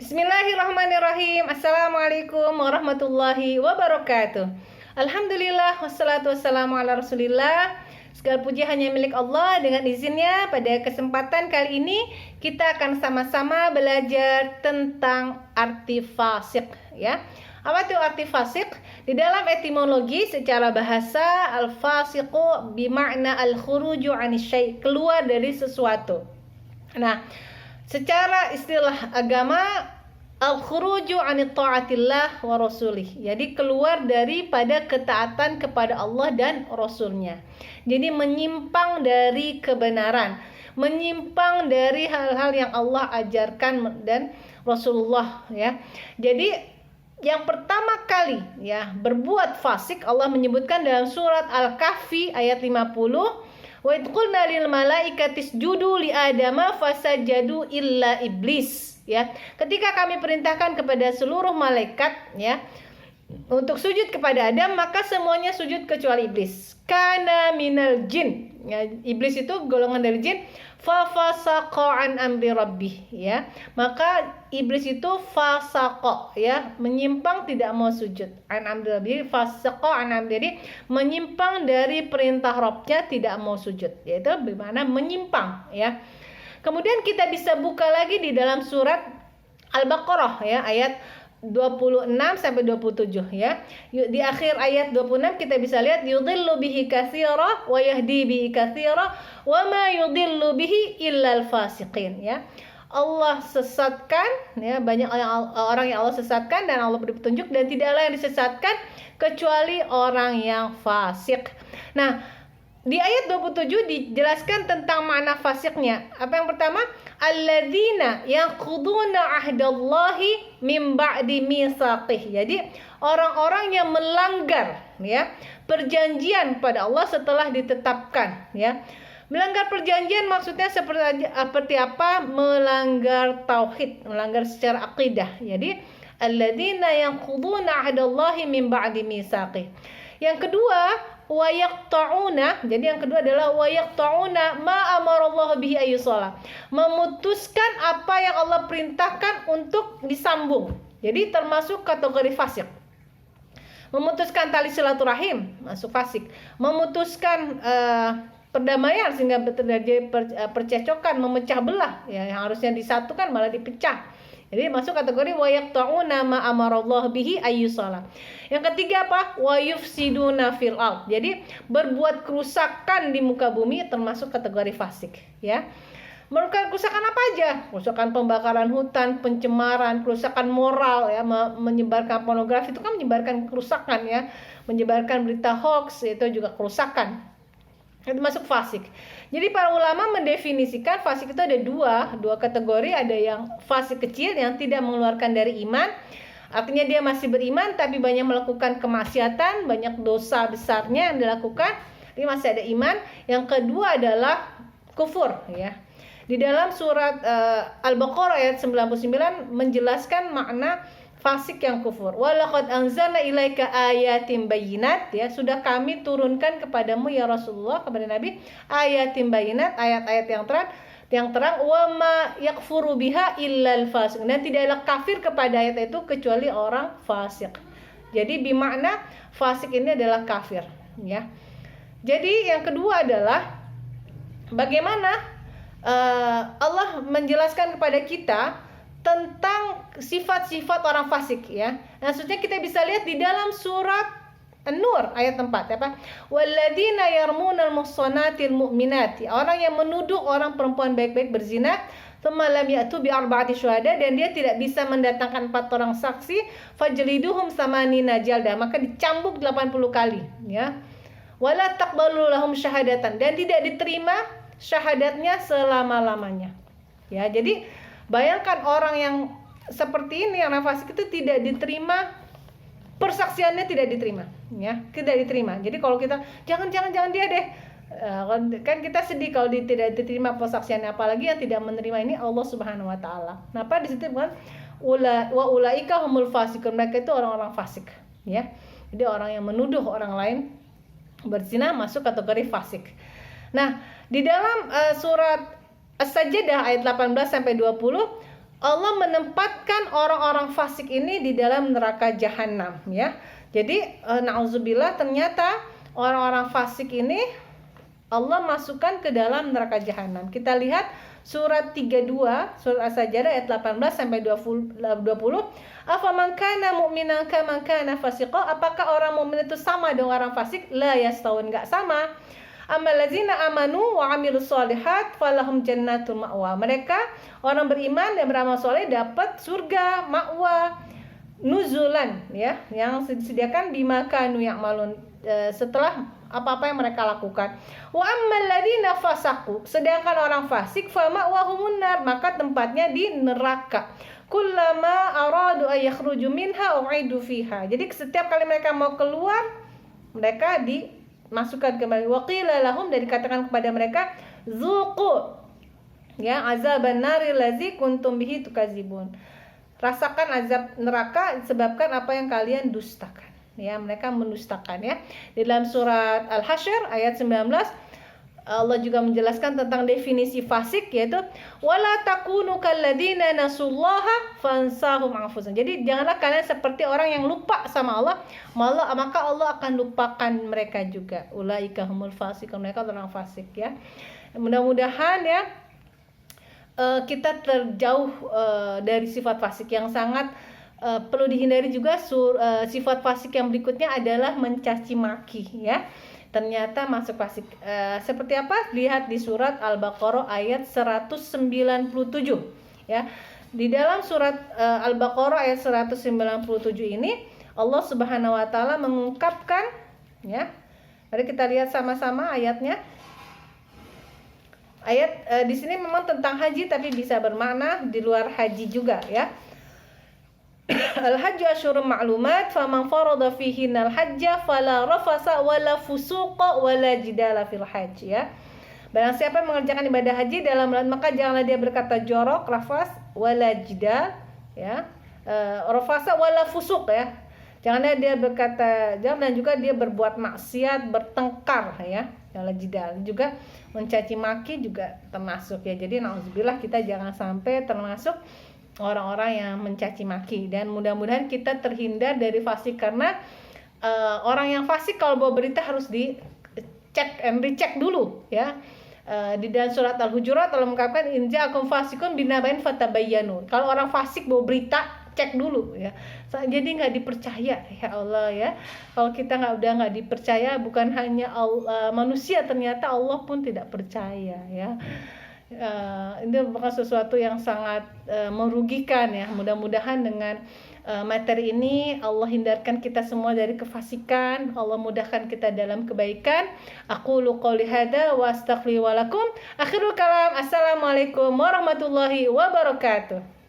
Bismillahirrahmanirrahim. Assalamualaikum warahmatullahi wabarakatuh. Alhamdulillah, wassalatu wassalamu ala rasulillah. Segala puji hanya milik Allah. Dengan izinnya, pada kesempatan kali ini kita akan sama-sama belajar tentang arti fasik, ya. Apa itu arti fasik? Di dalam etimologi secara bahasa, al-fasiqu bima'na al-khuruju 'ani syai', keluar dari sesuatu. Nah, secara istilah agama, al-khuruju 'ani ta'atillah wa rasulih. Jadi keluar daripada ketaatan kepada Allah dan Rasulnya. Jadi menyimpang dari kebenaran, menyimpang dari hal-hal yang Allah ajarkan dan Rasulullah, ya. Jadi yang pertama kali, ya, berbuat fasik Allah menyebutkan dalam surat Al-Kahfi ayat 50. Wa idh qulna lil malaikati isjudu li adama fasajadu illa iblis, ya. Ketika kami perintahkan kepada seluruh malaikat, ya, untuk sujud kepada Adam, maka semuanya sujud kecuali iblis. Kana minal jin, ya, iblis itu golongan dari jin. Fa fasaqa an amri rabbih, ya. Maka iblis itu fasaqa, ya, menyimpang, tidak mau sujud. An amri rabbih, fasaqa an amri, jadi menyimpang dari perintah Rabbnya, tidak mau sujud. Yaitu bagaimana menyimpang, ya. Kemudian kita bisa buka lagi di dalam surat Al-Baqarah, ya, ayat 26 sampai 27, ya. Di akhir ayat 26 kita bisa lihat yudhillu bihi katsira wa yahdi bihi katsira wa ma yudhillu bihi illal fasiqin, ya. Allah sesatkan, ya, banyak orang yang Allah sesatkan dan Allah beri petunjuk, dan tidaklah yang disesatkan kecuali orang yang fasik. Nah, di ayat 27 dijelaskan tentang makna fasiknya. Apa yang pertama? Alladzina yanquduna ahdallahi min ba'di mitsaqih. Jadi orang-orang yang melanggar, ya, perjanjian pada Allah setelah ditetapkan, ya. Melanggar perjanjian maksudnya seperti apa? Melanggar tauhid, melanggar secara akidah. Jadi alladzina yanquduna ahdallahi min ba'di mitsaqih. Yang kedua, wa yaqta'una. Jadi yang kedua adalah wa yaqta'una ma amarallahu bihi ayyusala. Memutuskan apa yang Allah perintahkan untuk disambung. Jadi termasuk kategori fasik. Memutuskan tali silaturahim masuk fasik. Memutuskan perdamaian sehingga terjadi percecokan, memecah belah, ya, yang harusnya disatukan malah dipecah. Jadi masuk kategori wa yaqta'una ma amarallahu bihi ayyusala. Yang ketiga apa? Wa yufsiduna fil ard. Jadi berbuat kerusakan di muka bumi termasuk kategori fasik, ya. Melakukan kerusakan apa aja? Kerusakan pembakaran hutan, pencemaran, kerusakan moral, ya, menyebarkan pornografi itu kan menyebarkan kerusakan, ya. Menyebarkan berita hoax itu juga kerusakan. Itu masuk fasik. Jadi para ulama mendefinisikan fasik itu ada dua kategori. Ada yang fasik kecil yang tidak mengeluarkan dari iman, artinya dia masih beriman tapi banyak melakukan kemaksiatan, banyak dosa besarnya yang dilakukan, tapi masih ada iman. Yang kedua adalah kufur, ya. Di dalam surat Al-Baqarah ayat 99 menjelaskan makna fasik yang kufur. Walaqad anzalna ilaika ayatin bayyinat, ya, sudah kami turunkan kepadamu ya Rasulullah, kepada Nabi, ayatin bayyinat, ayat-ayat yang terang, wa ma yakfuru biha illal fasik, dan tidaklah kafir kepada ayat itu kecuali orang fasik. Jadi bermakna fasik ini adalah kafir, ya. Jadi yang kedua adalah bagaimana Allah menjelaskan kepada kita tentang sifat-sifat orang fasik, ya. Maksudnya kita bisa lihat di dalam surat An-Nur ayat 4, apa? Walladzina yarmunal muhsanatil mu'minat. Orang yang menuduh orang perempuan baik-baik berzina, tsumma lam ya'tu bi arba'ati syuhada, dan dia tidak bisa mendatangkan 4 orang saksi, fajliduhum samanina jalda, maka dicambuk 80 kali, ya. Wala taqbalu lahum syahadatan, dan tidak diterima syahadatnya selama-lamanya. Ya, jadi bayangkan orang yang seperti ini, yang fasik itu tidak diterima, persaksiannya tidak diterima, ya, tidak diterima. Jadi kalau kita jangan dia deh, kan kita sedih kalau tidak diterima persaksiannya, apalagi yang tidak menerima ini Allah Subhanahu Wa Taala. Kenapa di situ kan wa ulaika humul fasikun, mereka itu orang-orang fasik, ya. Jadi orang yang menuduh orang lain berzina masuk kategori fasik. Nah, di dalam surat As-Sajdah ayat 18 sampai 20 Allah menempatkan orang-orang fasik ini di dalam neraka jahanam ya. Jadi nauzubillah, ternyata orang-orang fasik ini Allah masukkan ke dalam neraka jahanam. Kita lihat surat 32, surat As-Sajdah ayat 18 sampai 20. Afaman kana mu'minan kaman kana fasiqa? Apakah orang mukmin itu sama dengan orang fasik? La yastawun, enggak sama. Amallazina amanu wa amilus solihat falahum jannatul ma'wa. Mereka orang beriman dan beramal soleh dapat surga ma'wa nuzulan ya, yang disediakan bima kanu ya'malun, setelah apa-apa yang mereka lakukan. Wa ammal ladzina fasaqu, sedangkan orang fasik, fa ma'wahumun nar, maka tempatnya di neraka. Kullama aradu ay yakhruju minha u'idu fiha. Jadi setiap kali mereka mau keluar, mereka dimasukkan kembali. Wa qila lahum, dan dikatakan kepada mereka, zuqu ya azaban nari lazi kuntum bihi tukazibun. Rasakan azab neraka disebabkan apa yang kalian dustakan. Ya, mereka mendustakan ya. Di dalam surat Al-Hasyr ayat 19 Allah juga menjelaskan tentang definisi fasik, yaitu wala takunu kalladzina nasullaha fansahum anfusahum. Jadi janganlah kalian seperti orang yang lupa sama Allah, maka Allah akan lupakan mereka juga. Ulaika humul fasiqun, mereka orang fasik ya. Mudah-mudahan ya kita terjauh dari sifat fasik yang sangat perlu dihindari juga. Sifat fasik yang berikutnya adalah mencaci maki ya. Ternyata masuk fasik. Seperti apa? Lihat di surat Al-Baqarah ayat 197 ya. Di dalam surat Al-Baqarah ayat 197 ini Allah Subhanahu wa taala mengungkapkan ya. Mari kita lihat sama-sama ayatnya. Ayat di sini memang tentang haji, tapi bisa bermakna di luar haji juga ya. Al-hajju asyhurun ma'lumat, faman farada fihinal hajja fala rafasa wala fusuqa wala jidala fil hajj ya. Barang siapa yang mengerjakan ibadah haji dalam bulan, maka janganlah dia berkata jorok, rafas, wala jidal ya. Rafasa wala fusuq ya. Janganlah dia berkata jangan, dan juga dia berbuat maksiat, bertengkar ya. Wala jidal juga mencaci maki juga termasuk ya. Jadi nauzubillah, kita jangan sampai termasuk orang-orang yang mencaci maki, dan mudah-mudahan kita terhindar dari fasik, karena orang yang fasik kalau bawa berita harus dicek and recheck dulu ya. Di dalam surat Al-Hujurat Allah mengatakan in ja'akum fasikun binaba'in fatabayyanu. Kalau orang fasik bawa berita, cek dulu ya. Jadi nggak dipercaya ya Allah ya. Kalau kita nggak dipercaya, bukan hanya manusia, ternyata Allah pun tidak percaya ya. Ini merupakan sesuatu yang sangat merugikan ya. Mudah-mudahan dengan materi ini Allah hindarkan kita semua dari kefasikan, Allah mudahkan kita dalam kebaikan. Aqulu qouli hadza wa astaghfiru wa lakum. Akhirul kalam, assalamualaikum warahmatullahi wabarakatuh.